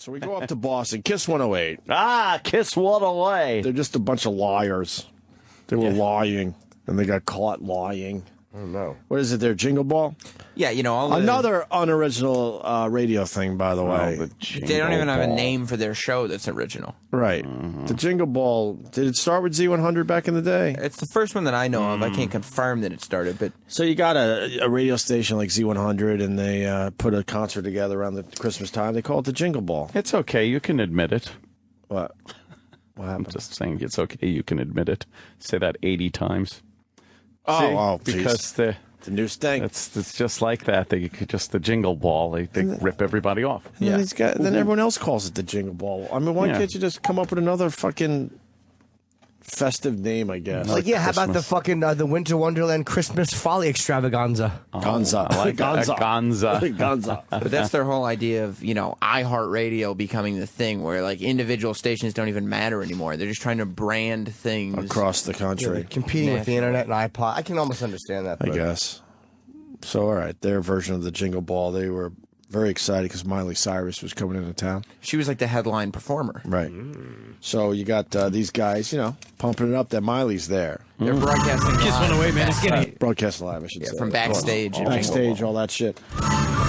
So we go up to Boston. Kiss 108. Kiss 108. They're just a bunch of liars. They were lying, and they got caught lying. Oh, no. What is it there, Jingle Ball? Yeah, Another unoriginal radio thing, by the way. They don't even have a name for their show that's original. Right. The Jingle Ball, did it start with Z100 back in the day? It's the first one that I know of. I can't confirm that it started, but... So you got a radio station like Z100, and they put a concert together around the Christmas time. They call it the Jingle Ball. It's okay. You can admit it. What? What happened? I'm just saying it's okay. You can admit it. Say that 80 times. Because the new stank. It's just like that. They just the Jingle Ball. They rip everybody off. Yeah. Then everyone else calls it the Jingle Ball. I mean, why can't you just come up with another fucking festive name, I guess? Like, how about the fucking the Winter Wonderland Christmas Folly Extravaganza? Gonza. I like Gonza. Gonza. Gonza. But that's their whole idea of, iHeartRadio becoming the thing where, like, individual stations don't even matter anymore. They're just trying to brand things. Across the country. Competing with the internet and iPod. I can almost understand that. I guess. So, all right, their version of the Jingle Ball, they were very excited because Miley Cyrus was coming into town. She was like the headline performer. Right. So you got these guys, pumping it up that Miley's there. They're broadcasting Kiss live. 108, man. It's getting Broadcasting live, I should say. from backstage. Backstage, all that shit.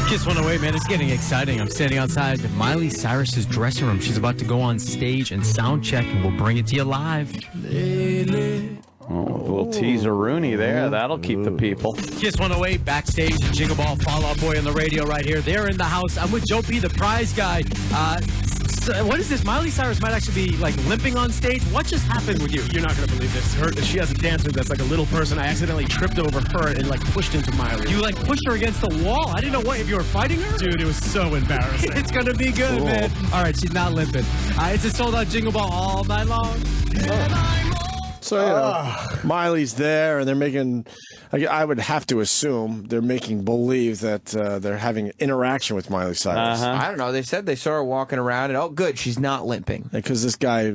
Kiss 108, man. It's getting exciting. I'm standing outside Miley Cyrus's dressing room. She's about to go on stage and sound check, and we'll bring it to you live. A little teaser-rooney there. That'll keep the people. Kiss 108 backstage at Jingle Ball. Fall Out Boy on the radio right here. They're in the house. I'm with Joe P, the prize guy. What is this? Miley Cyrus might actually be like limping on stage. What just happened with you? You're not gonna believe this. She has a dancer that's like a little person. I accidentally tripped over her and like pushed into Miley. You like pushed her against the wall. I didn't know if you were fighting her. Dude, it was so embarrassing. It's gonna be good, man. All right, she's not limping. It's a sold-out Jingle Ball all night long. So, Miley's there, and they're making, I would have to assume, they're making believe that they're having interaction with Miley Cyrus. I don't know. They said they saw her walking around, and good, she's not limping. Because this guy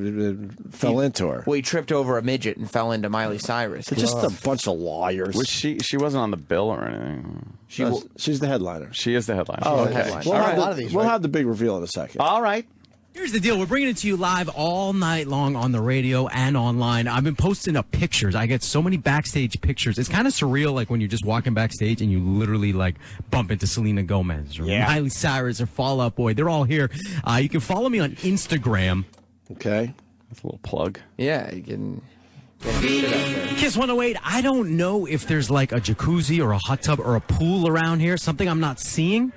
fell into her. Well, he tripped over a midget and fell into Miley Cyrus. They're just a bunch of liars. Was she wasn't on the bill or anything. She's the headliner. She is the headliner. Oh, the okay. headliner. We'll have the big reveal in a second. All right. Here's the deal. We're bringing it to you live all night long on the radio and online. I've been posting up pictures. I get so many backstage pictures. It's kind of surreal, like when you're just walking backstage and you literally like bump into Selena Gomez or Miley Cyrus or Fall Out Boy. They're all here. You can follow me on Instagram. Okay. That's a little plug. Yeah, you can... Kiss 108, I don't know if there's like a jacuzzi or a hot tub or a pool around here, something I'm not seeing.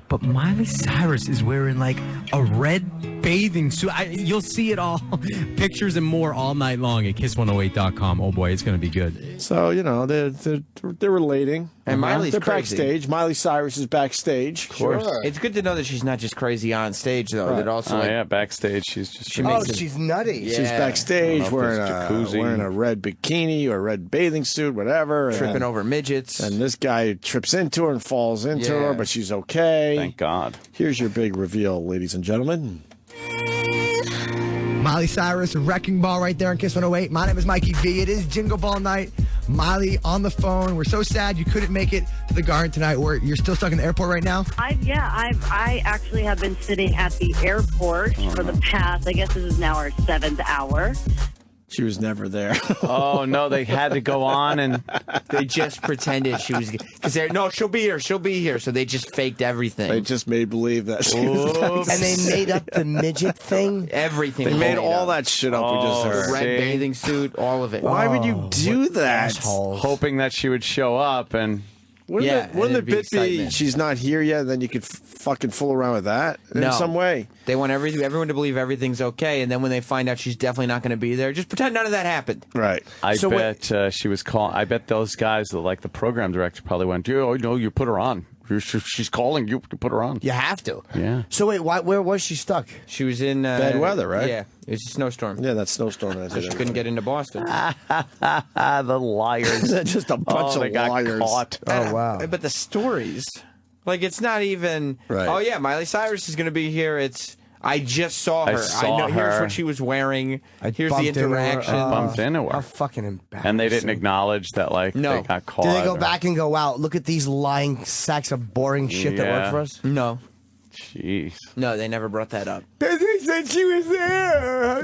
But Miley Cyrus is wearing like a red bathing suit. You'll see it all. Pictures and more all night long at kiss108.com. Oh boy, it's going to be good. So, they're relating. And Miley's they're crazy. backstage. Miley Cyrus is backstage. Of course. Sure. It's good to know that she's not just crazy on stage, though. Right. That also, backstage she's just... She's nutty. Yeah. She's backstage I don't know if it's jacuzzi. wearing a red bikini or a red bathing suit, whatever. tripping over midgets. And this guy trips into her and falls into Yeah. her, but she's okay. Thank God. Here's your big reveal, ladies and gentlemen. Miley Cyrus, Wrecking Ball right there on Kiss 108. My name is Mikey V. It is Jingle Ball night. Miley on the phone. We're so sad you couldn't make it to the Garden tonight. You're still stuck in the airport right now? I actually have been sitting at the airport for the past, I guess this is now our 7th hour. She was never there. Oh, no, they had to go on and... They just pretended she was... Because no, she'll be here. She'll be here. So they just faked everything. They just made believe that she was backstage. And they made up the midget thing? Everything. They was made made all up. that shit up we just The heard. red bathing suit, all of it. Why would you do that? Assholes. hoping that she would show up and... Wouldn't the it'd be bit be excitement. she's not here yet, and then you could fucking fool around with that in No. some way? They want everyone to believe everything's okay, and then when they find out she's definitely not going to be there, just pretend none of that happened. Right. I bet she was calling. I bet those guys, like the program director, probably went, "Oh no, you put her on. She's calling. You put her on." You have to. Yeah. So wait, where was she stuck? She was in... Bad weather, right? Yeah, it was a snowstorm. Yeah, that snowstorm. So she couldn't get into Boston. The liars. Just a bunch they of got liars. caught. Oh, wow. But the stories, like it's not even. Right. Oh yeah, Miley Cyrus is going to be here. It's. I just saw her. I know. saw Here's her. what she was wearing. Here's the bumped into her. interaction. Bumped into her. How fucking embarrassing. And they didn't acknowledge that, like, No. they got caught. Did they go back and go, wow, look at these lying sacks of boring shit that work for us? No. Jeez. No, they never brought that up. They said she was there.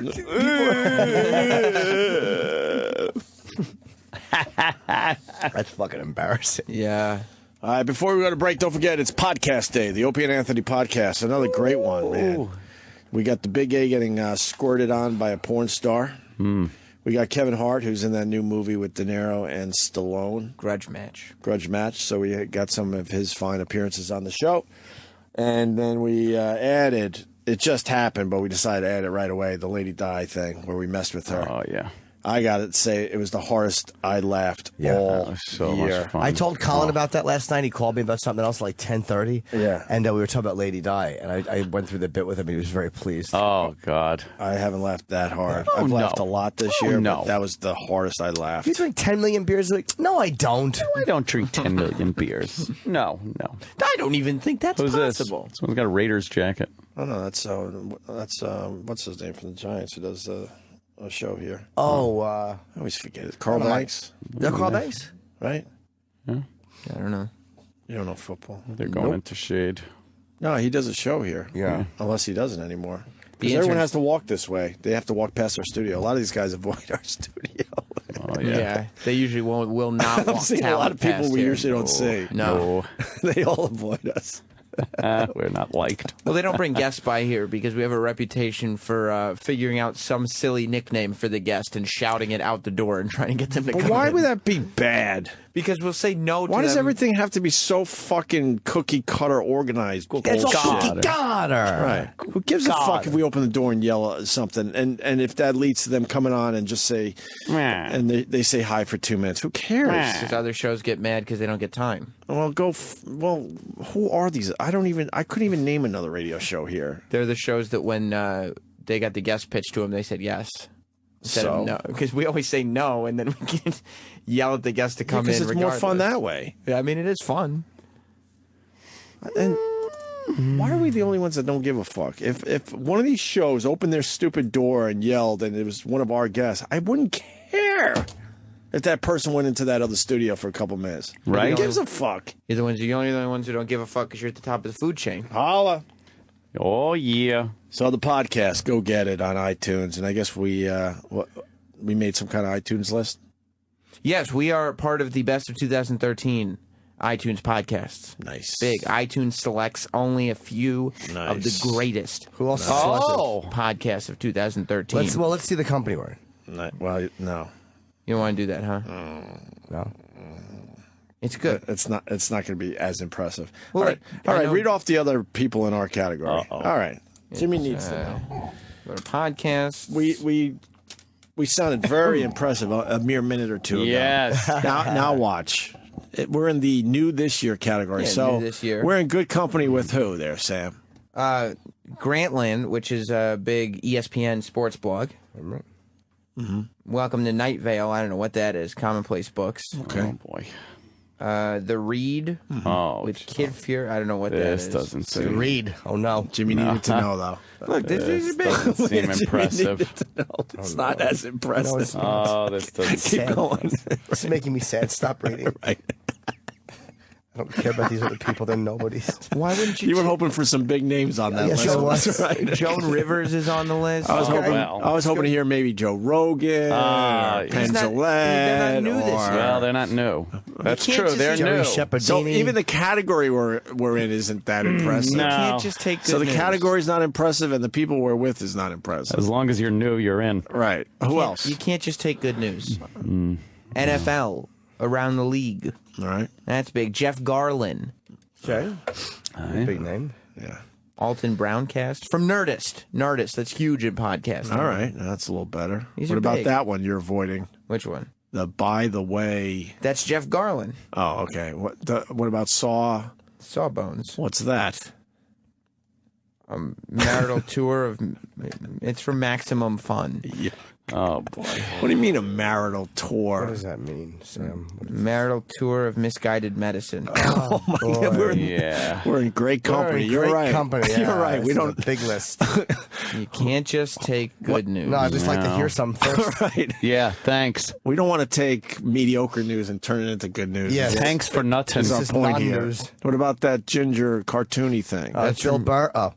That's fucking embarrassing. Yeah. All right, before we go to break, don't forget it's podcast day, the Opie and Anthony podcast. Another great one, man. We got the Big A getting squirted on by a porn star. We got Kevin Hart, who's in that new movie with De Niro and Stallone. Grudge match. So we got some of his fine appearances on the show. And then we added, it just happened, but we decided to add it right away, the Lady Di thing, where we messed with her. Oh, yeah. I got to say, it was the hardest I laughed all That was so year. much fun. I told Colin about that last night. He called me about something else at like 10:30. Yeah. And we were talking about Lady Di, and I went through the bit with him. He was very pleased. Oh, God. I haven't laughed that hard. I've laughed a lot this year, but that was the hardest I laughed. You drink 10 million beers a week? No, I don't. I don't drink 10 million beers. No. I don't even think that's Who's possible. this? Someone's got a Raiders jacket. Oh, no, that's what's his name from the Giants who does a show here. Oh, I always forget it. Carl Banks, is that Carl Banks? right? I don't know. You don't know football. They're going into shade. No, he does a show here. Yeah. Unless he doesn't anymore. The Because everyone intern- has to walk this way. They have to walk past our studio. A lot of these guys avoid our studio. Oh, yeah. They usually will not I'm walk seeing a lot of people past we here. usually don't see. No. They all avoid us. We're not liked. Well, they don't bring guests by here because we have a reputation for figuring out some silly nickname for the guest and shouting it out the door and trying to get them to But come why in. would that be bad? Because we'll say no to Why does them. everything have to be so fucking cookie cutter organized? It's all Bullshit. cookie cutter. Right. Who gives a fuck if we open the door and yell at something? And if that leads to them coming on and just say, and they say hi for 2 minutes. Who cares? Because other shows get mad because they don't get time. Well, who are these? I couldn't even name another radio show here. They're the shows that when they got the guest pitch to them, they said yes. Instead of no. Because we always say no, and then we can yell at the guest to come in Because it's more fun regardless. that way. Yeah, I mean, it is fun. And why are we the only ones that don't give a fuck? If one of these shows opened their stupid door and yelled and it was one of our guests, I wouldn't care if that person went into that other studio for a couple minutes. Right. Who gives a fuck? You're the only ones who don't give a fuck because you're at the top of the food chain. Holla. Oh, yeah. So the podcast, go get it on iTunes. And I guess we made some kind of iTunes list. Yes, we are part of the Best of 2013 iTunes podcasts. Nice. Big. iTunes selects only a few of the greatest Who else? podcasts of 2013. Let's see the company we're in. Well, no. You don't want to do that, huh? No. It's good. It's not going to be as impressive. Well, all right. I All right. know- Read off the other people in our category. All right. Jimmy needs to know. Go to podcasts. We sounded very impressive a mere minute or two ago. Yes. Now watch. We're in the new this year category. Yeah, so new this year. We're in good company with who there, Sam? Grantland, which is a big ESPN sports blog. Mm-hmm. Welcome to Night Vale. I don't know what that is. Commonplace Books. Okay. Oh, boy. The Read Oh, with Kid Fear. I don't know what that this is. doesn't seem... Read. Oh no. Jimmy needed to know, though. Look, these are big. doesn't seem impressive. It's not as impressive. No, it's not. Oh, this doesn't seem... Keep going. This is making me sad. Stop reading. Right. I don't care about these other people. They're nobodies. Why wouldn't you? You were hoping for some big names on that Yes, list. I was. That's right. Joan Rivers is on the list. I was hoping. well. I was hoping to hear maybe Joe Rogan, or He's Penn not- they're not Jillette, new this or- year. Well, they're not new. That's can't true. just They're Jerry new. Shepardini. So even the category we're in isn't that impressive. No. You can't just take good So the news. category's not impressive, and the people we're with is not impressive. As long as you're new, you're in. Right. Who else? You can't just take good news. NFL, around the league. All right. That's big. Jeff Garlin. Okay. Big name. Yeah. Alton Brown cast from Nerdist. Nerdist, that's huge in podcasting. All right. That's a little better. These What are about big. that one you're avoiding? Which one? The By the Way. That's Jeff Garlin. Oh, okay. What about Saw? Sawbones. What's that? Marital tour of. It's for Maximum Fun. Yeah. Oh boy. What do you mean a marital tour? What does that mean, Sam? Marital tour of misguided medicine. Oh my God, we're in great company. You're right. Company. Yeah, You're right. We this is don't a big list. You can't just take good news. No, I just like to hear some first. right. Yeah, thanks. We don't want to take mediocre news and turn it into good news. Yeah. Thanks for nothing. That's our is point here. non-news. What about that ginger cartoony thing? That's Bill Burr. Oh,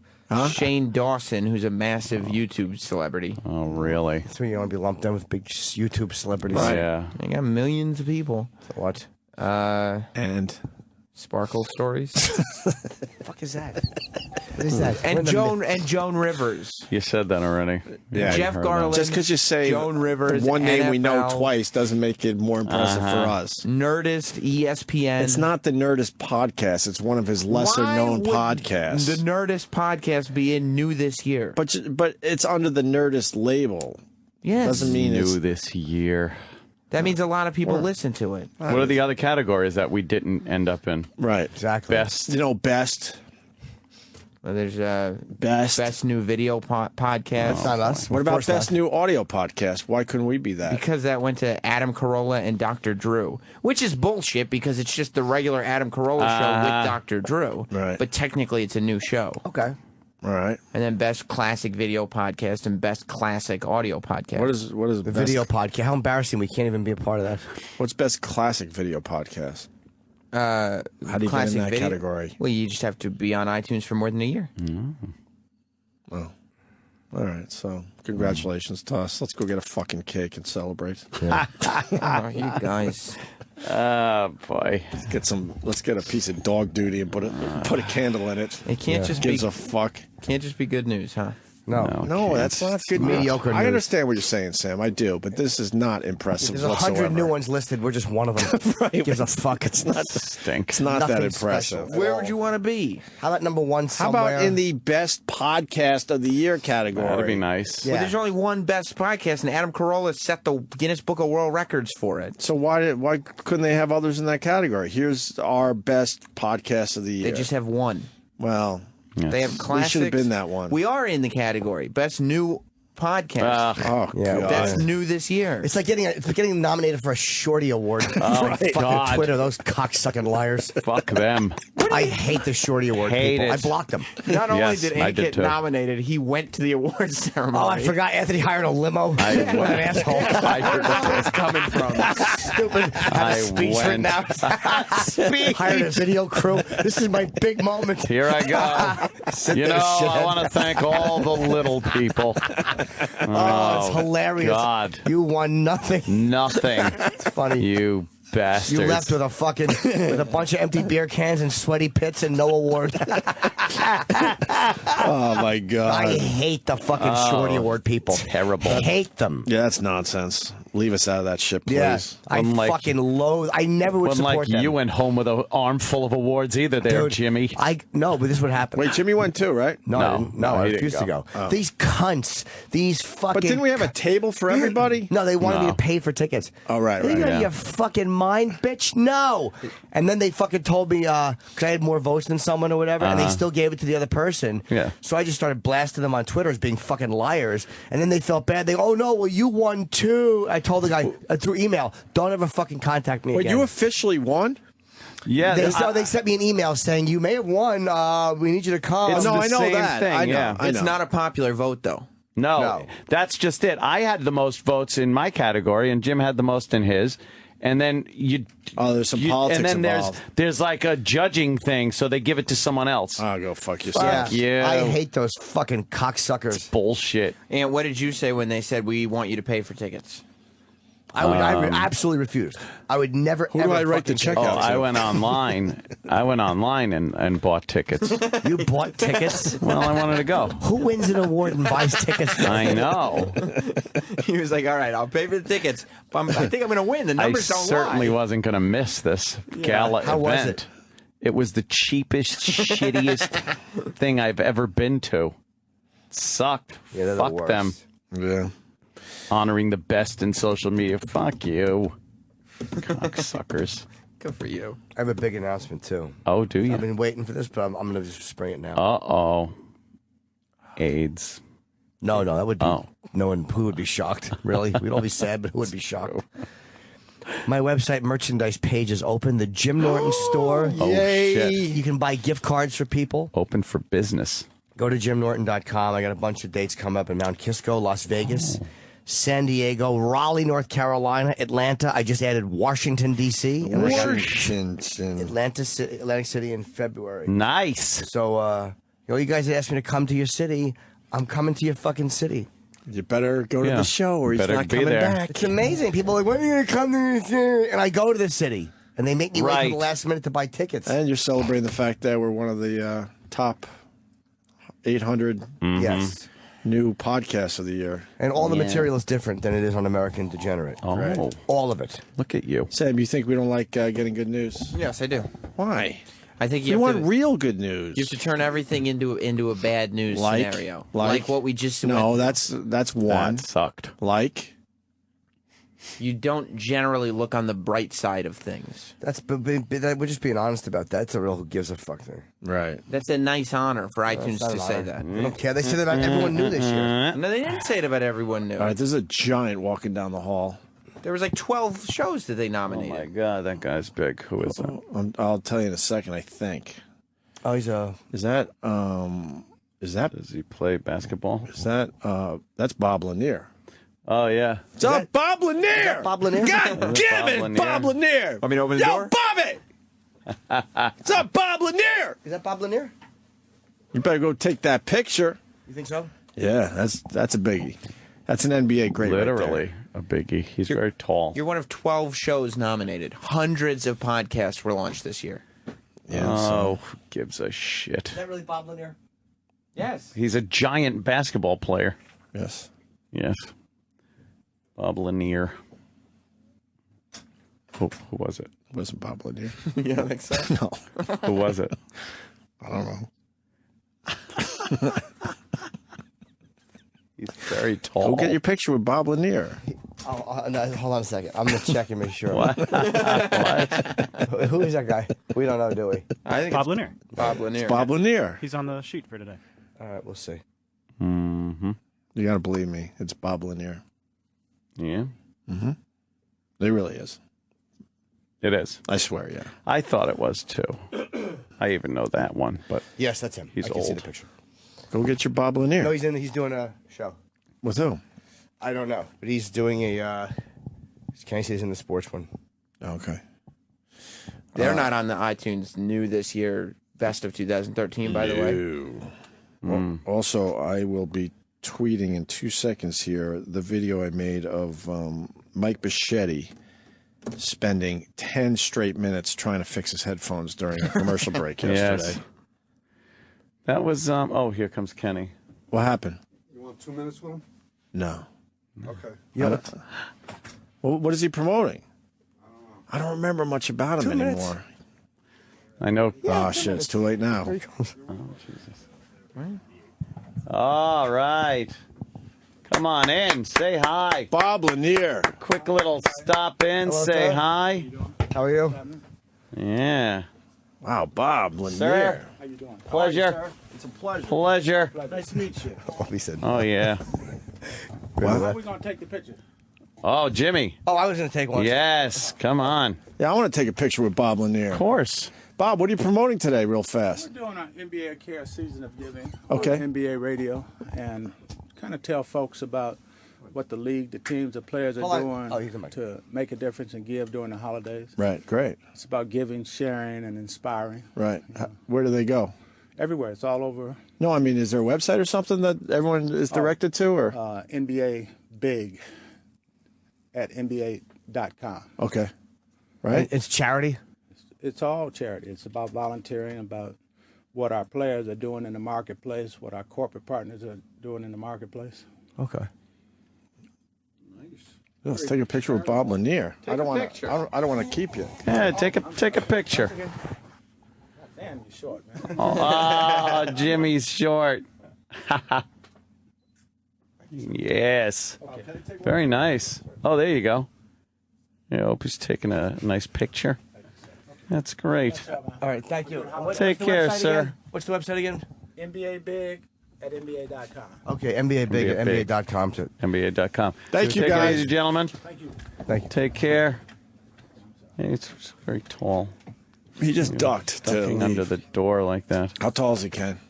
Shane Dawson, who's a massive YouTube celebrity. Oh, really? that's when you want to be lumped in with big YouTube celebrities. Yeah. They got millions of people. So what? And Sparkle stories. The fuck is that? What is that? and Joan Rivers. You said that already. Yeah, Jeff heard Garland. just because you say Joan Rivers, one name we know NFL, twice doesn't make it more impressive for us. Nerdist, ESPN. It's not the Nerdist podcast. It's one of his lesser-known podcasts. The Nerdist podcast be in new this year. But it's under the Nerdist label. Yes. Doesn't mean it's New this year. That means a lot of people listen to it. What are the other categories that we didn't end up in? right. Exactly. Best. You know, best. Well, there's Best. best new video podcast. It's not us. What Of about course best not. new audio podcast? Why couldn't we be that? Because that went to Adam Carolla and Dr. Drew, which is bullshit because it's just the regular Adam Carolla show with Dr. Drew. Right. But technically it's a new show. Okay. All right. And then best classic video podcast and best classic audio podcast. What is The best, video podcast. How embarrassing. We can't even be a part of that. What's best classic video podcast? How do you get in classic that video? category? Well, you just have to be on iTunes for more than a year. Oh. All right. So congratulations to us. Let's go get a fucking cake and celebrate. Oh, you guys. Oh, boy. Let's get a piece of dog duty and put a candle in it. It can't just Gives be a fuck. can't just be good news, huh? No. No, that's not good. mediocre I news. understand what you're saying, Sam. I do, but this is not impressive There's 100 whatsoever. new ones listed. We're just one of them. Right. Gives a fuck. It's not. Stink. It's not that Nothing impressive. special. Where would you want to be? How about number one How somewhere? about in the best podcast of the year category? That'd be nice. Yeah. Well, there's only one best podcast, and Adam Carolla set the Guinness Book of World Records for it. So why couldn't they have others in that category? Here's our best podcast of the year. They just have one. well, They have classics. should have been that one. We are in the category best new podcast. oh Yeah, god, That's new this year. It's like getting nominated for a Shorty Award. Oh, Fucking God. Twitter, those cocksucking liars. Fuck them. I hate the Shorty Award Hate people. it. I blocked them. Not only Yes, did I Hank did get too. nominated, he went to the awards ceremony. Oh, I forgot Anthony hired a limo. What an asshole. I Where that's coming from. Stupid. Had I a speech written went. out. Hired a video crew. This is my big moment. Here I go. Sit You know, there, I shithead. want to thank all the little people. Oh, it's hilarious. God. You won nothing. Nothing. It's funny. You bastards. You left with a bunch of empty beer cans and sweaty pits and no award. oh my god. I hate the fucking Shorty Award people. terrible. Hate them. Yeah, that's nonsense. Leave us out of that shit, please. Yeah, I Unlike- fucking loathe. I never would Wasn't like support them. you went home with an armful of awards either there, Dude, Jimmy. No, but this would happen. Wait, Jimmy went too, right? No, I didn't. No, I he refused to didn't go. go. These cunts, these fucking. But didn't we have a table for everybody? No, they wanted me No. to pay for tickets. Oh, right, Are you right, out of yeah. your fucking mind, bitch? No. And then they fucking told me, because I had more votes than someone or whatever, and they still gave it to the other person. Yeah. So I just started blasting them on Twitter as being fucking liars. And then they felt bad. They, oh no, well, you won too. I told the guy through email, don't ever fucking contact me Wait, again. you officially won? Yeah, They sent me an email saying, you may have won. We need you to come. It's no, the I know same that. thing, I know. yeah. I It's know. not a popular vote, though. No, that's just it. I had the most votes in my category, and Jim had the most in his. And then there's some politics and then involved. there's like a judging thing, so they give it to someone else. Oh, go fuck yourself. Yeah. you. I hate those fucking cocksuckers. Bullshit. And what did you say when they said we want you to pay for tickets? I absolutely refuse. I would never. Who do ever I write the fucking check take out it. to? I went online. and bought tickets. You bought tickets? Well, I wanted to go. Who wins an award and buys tickets? I know. He was like, all right, I'll pay for the tickets. But I think I'm going to win. The I numbers don't certainly lie. wasn't going to miss this gala How event. was it? It was the cheapest, shittiest thing I've ever been to. It sucked. Yeah, they're the Fuck worst. them. Yeah. Honoring the best in social media. Fuck you. Cocksuckers. Good for you. I have a big announcement too. Oh, do you? I've been waiting for this, but I'm going to just spring it now. Uh-oh. AIDS. No, that would be. Oh. No one who would be shocked. Really, we'd all be sad, but who would be shocked? My website merchandise page is open. The Jim Norton store. Oh, shit. You can buy gift cards for people. Open for business. Go to jimnorton.com. I got a bunch of dates coming up in Mount Kisco, Las Vegas, San Diego, Raleigh, North Carolina, Atlanta. I just added Washington, D.C. and I got Atlantic City in February. Nice. So, you guys had asked me to come to your city. I'm coming to your fucking city. You better go to the show or he's Better not be coming there. back. It's amazing. People are like, when are you going to come to your city? And I go to the city. And they make me wait till the last minute to buy tickets. And you're celebrating the fact that we're one of the top 800 Yes. new podcasts of the year. And all the material is different than it is on American Degenerate. Oh, Right. All of it. Look at you. Sam, you think we don't like getting good news? Yes, I do. Why? I think We you want have to, real good news. you have to turn everything into a bad news Like? scenario. Like? What we just No, went. that's one. That sucked. Like? You don't generally look on the bright side of things. We're just being honest about that. That's a real who gives a fuck thing. Right. That's a nice honor for iTunes not to an say honor. that. I don't care. They said that everyone knew this year. No, they didn't say it about everyone new. All right, there's a giant walking down the hall. There was like 12 shows that they Oh, nominated. my God. That guy's big. Who is that? I'll tell you in a second, I think. Oh, he's a... Is that Does he play basketball? that's Bob Lanier. Oh, yeah. What's up, Bob Lanier? Bob Lanier? God damn it, Bob Bob Lanier. Want me to open the door? Bobby! What's up, Bob Lanier? Is that Bob Lanier? You better go take that picture. You think so? Yeah, that's a biggie. That's an NBA great. Literally a biggie. He's very tall. You're one of 12 shows nominated. Hundreds of podcasts were launched this year. Yeah, Oh, who gives a shit? Is that really Bob Lanier? Yes. He's a giant basketball player. yes. Yes. Bob Lanier. Who was it? Wasn't Bob Lanier? Yeah, I think so. No, Who was it? I don't know. He's very tall. Go get your picture with Bob Lanier. No, hold on a second. I'm going to check and make sure. What? Who is that guy? We don't know, do we? I think Bob it's Lanier. Bob Lanier. Bob Lanier. He's on the sheet for today. All right, we'll see. Mm-hmm. You got to believe me. It's Bob Lanier. Yeah, It really is. it is. I swear, yeah. I thought it was too. I even know that one, but Yes, that's him. He's I can see old. the picture. Go get your Bob Lanier. No, he's doing a show. With who? I don't know, but he's doing a. Can I say he's in the sports one? Okay. They're not on the iTunes new this year, best of 2013, by the way. Well, also, I will be tweeting in 2 seconds here the video I made of Mike Bichetti spending 10 straight minutes trying to fix his headphones during a commercial break yesterday. yes. That was oh, here comes Kenny. What happened? You want 2 minutes with him? No. Okay. Yeah. What is he promoting? I don't remember much about him 2 minutes. anymore. I know. Oh, shit. It's too late now. Oh, Jesus. All right. Come on in. Say hi. Bob Lanier. Quick little stop in. Hello, say sir. hi. How are you? Yeah. Wow, Bob Lanier. Sir. How you doing? Pleasure. It's a pleasure. Pleasure. Nice to meet you. He said. Oh, yeah. What? How are we going to take the picture? Oh, Jimmy. Oh, I was going to take one. Yes. Come on. Yeah, I want to take a picture with Bob Lanier. Of course. Bob, what are you promoting today, real fast? We're doing our NBA Care Season of Giving Okay. on NBA Radio and kind of tell folks about what the league, the teams, the players are Hold on. doing Oh, he's the mic. to make a difference and give during the holidays. Right, great. It's about giving, sharing, and inspiring. Right. Where do they go? Everywhere. It's all over No, I mean, is there a website or something that everyone is directed to? Or NBA Big at NBA.com. okay, right? It's charity. It's all charity. It's about volunteering, about what our players are doing in the marketplace, what our corporate partners are doing in the marketplace. Okay. Let's take a picture with Bob Lanier. I don't want picture. to. I don't want to keep you. Yeah, take a picture. Damn, you're short, man. Oh, Jimmy's short. Yes. Very nice. Oh, there you go. Yeah, Opie's taking a nice picture. That's great. All right. Thank you. Take care, sir. What's the website again? NBA Big At NBA.com. Okay, NBA big at NBA.com. NBA.com. Thank you, Take guys. it easy, gentlemen. Thank you. Thank you. Take care. Hey, it's very tall. He just ducked to Ducking under leave. the door like that. How tall is he, Ken?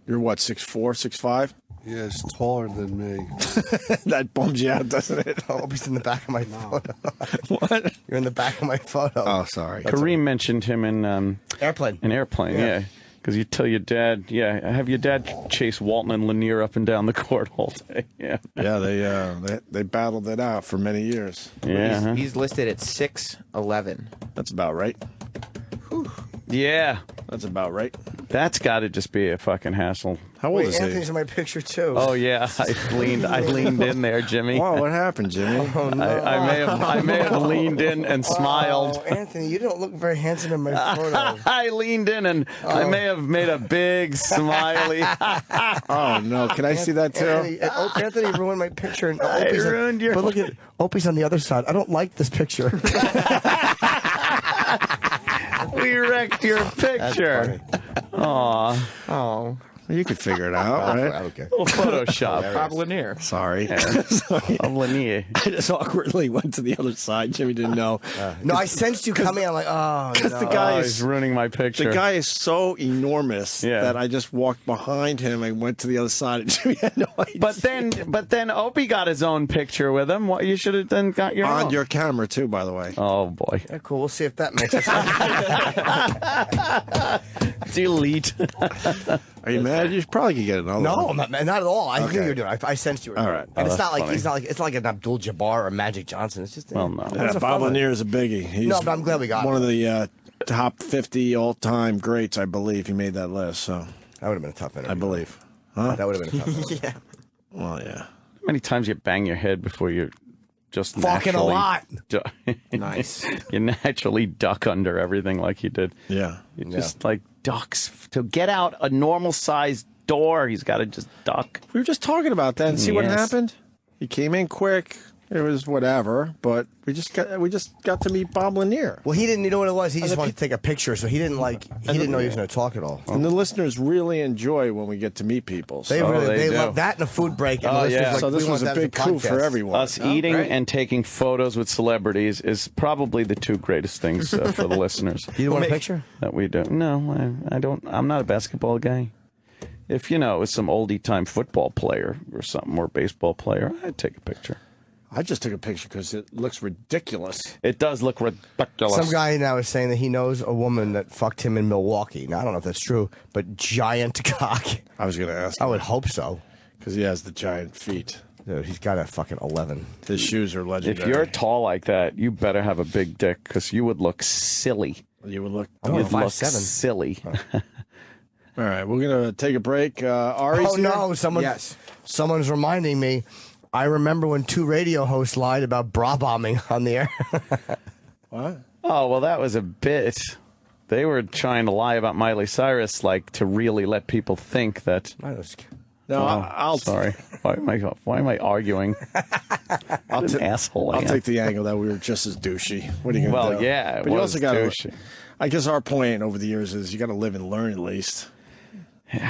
You're what, 6'4", 6'5"? Yeah, it's taller than me. That bums you out, doesn't it? Oh, he's in the back of my photo. What? You're in the back of my photo. Oh, sorry. Kareem mentioned him in Airplane. an airplane, yeah. Because you tell your dad, have your dad chase Walton and Lanier up and down the court all day. Yeah. Yeah, they battled it out for many years. Yeah. He's listed at 6'11". That's about right. Yeah. That's about right. That's got to just be a fucking hassle. How old Wait, is Anthony's he? in my picture too. Oh yeah, I leaned in there, Jimmy. Wow, what happened, Jimmy? Oh, no. I may have leaned in and smiled. Oh, Anthony, you don't look very handsome in my photo. I leaned in and I may have made a big smiley. Oh no, can I see that too? Anthony ruined my picture. And I Opie's ruined your. But look at Opie's on the other side. I don't like this picture. We wrecked your picture. Aw. Oh, You could figure it out, right? Okay. Little Photoshop. Bob Lanier. Sorry. Of Lanier. I just awkwardly went to the other side. Jimmy didn't know. No, I sensed you coming. I'm like, oh, Because no. the guy He's is ruining my picture. the guy is so enormous Yeah. that I just walked behind him and went to the other side, and Jimmy had no idea. But then Opie got his own picture with him. What you should have then got your on own. your camera too, by the way. Oh boy. Yeah, cool. We'll see if that makes it. Delete. Are you mad? You probably could get another No, one. I'm not at all. I knew Okay. you were doing it. I sensed you were All doing right. it. And Oh, it's not that's like he's not like it's like an Abdul Jabbar or Magic Johnson. It's just Well, no. it Yeah, was a Bob fun one. Lanier is a biggie. He's No, but I'm glad we got one him. of the top 50 all-time greats, I believe. He made that list, so That would have been a tough interview. I believe. Huh? That would have been a tough interview. Yeah. Well, yeah. How many times you bang your head before you just Fucking a naturally lot. Nice. You naturally duck under everything like he did. Yeah. You just like ducks to get out a normal sized door. He's got to just duck. We were just talking about that and see what Yes. happened. He came in quick. It was whatever, but we just got to meet Bob Lanier. Well, he didn't. You know what it was? He just wanted to take a picture, so he didn't like. He didn't know he was going to talk at all. And the listeners really enjoy when we get to meet people. So, They really they do. love that and a food break. And Oh, the listeners yeah. like, so this we was want a that as big coup for podcast. everyone. Us eating great. and taking photos with celebrities is probably the two greatest things for the listeners You want a picture? that we do. No, I don't. I'm not a basketball guy. If you know, it's some oldie time football player or something, or baseball player, I'd take a picture. I just took a picture because it looks ridiculous. It does look ridiculous. Some guy now is saying that he knows a woman that fucked him in Milwaukee. Now I don't know if that's true, but giant cock. I was going to ask I would hope so. because he has the giant feet. Dude, he's got a fucking 11. His shoes are If legendary. you're tall like that, you better have a big dick because you would look silly. You would look. I'm You'd look 5'7". silly. All right, we're going to take a break. Ari's Oh here? no! Someone's reminding me. I remember when two radio hosts lied about bra bombing on the air. What? Oh, well, that was a bit. They were trying to lie about Miley Cyrus, like to really let people think that. No, I'll Sorry. Why am I arguing? What an asshole I I'll am. take the angle that we were just as douchey. What are you going to Well, do? yeah, it but you was also got douchey. I guess our point over the years is you got to live and learn at least. What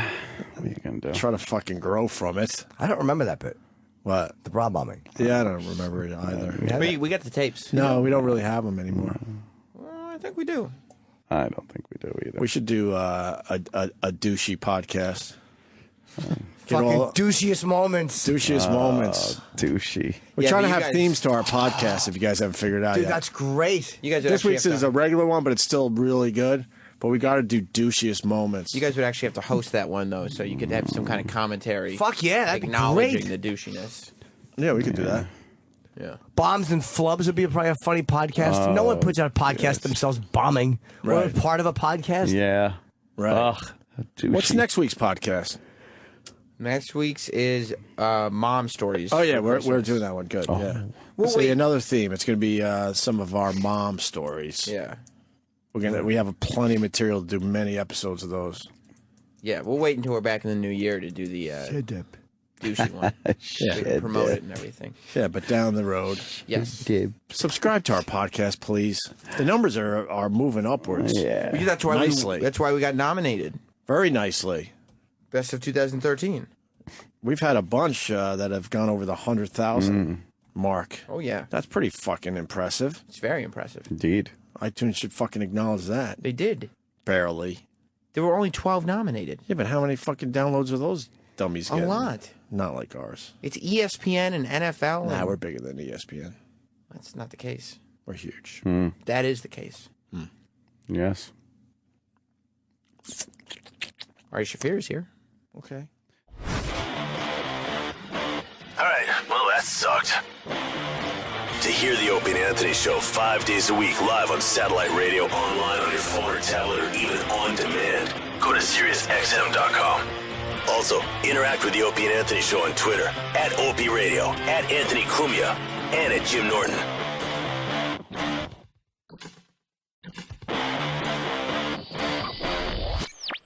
are you gonna do? Try to fucking grow from it. I don't remember that bit. What? The bra bombing. Yeah, I don't remember it either. We got the tapes. No, we don't really have them anymore. Well, I think we do. I don't think we do either. We should do a douchey podcast. Get Fucking all douchiest moments. douchiest moments. Douchey. We're Yeah, trying but to you have guys- themes to our podcast if you guys haven't figured it out Dude, yet. that's great. You guys would This actually week's have is to, a regular one, but it's still really good. But we got to do douchiest moments. You guys would actually have to host that one though, so you could have some kind of commentary. Fuck yeah, that'd be acknowledging great. the douchiness. Yeah, we could do that. Yeah. Bombs and flubs would be probably a funny podcast. No one puts out a podcast themselves bombing. Right. We're part of a podcast. Yeah. Right. Ugh. Douchey. What's next week's podcast? Next week's is mom stories. Oh yeah, for we're Christmas. doing that one. Good. Yeah. We'll So wait. another theme. It's going to be some of our mom stories. Yeah. We have plenty of material to do many episodes of those. Yeah, we'll wait until we're back in the new year to do the douchey one. We can promote it and everything. Yeah, but down the road. Yes. Subscribe to our podcast, please. The numbers are moving upwards. Yeah. Because that's why Nicely. that's why we got nominated. Very nicely. Best of 2013. We've had a bunch that have gone over the 100,000 mark. Oh, yeah. That's pretty fucking impressive. It's very impressive. Indeed. iTunes should fucking acknowledge that. They did. Barely. There were only 12 nominated. Yeah, but how many fucking downloads are those dummies getting? A lot. Not like ours. It's ESPN and NFL. Nah, we're bigger than ESPN. That's not the case. We're huge. That is the case. Yes. Ari Shafir is here. Okay. All right, well, that sucked. To hear the Opie and Anthony Show 5 days a week live on satellite radio, online on your phone or tablet, or even on demand, go to SiriusXM.com. Also, interact with the Opie and Anthony Show on Twitter, @Opie Radio, @Anthony Cumia, and @Jim Norton.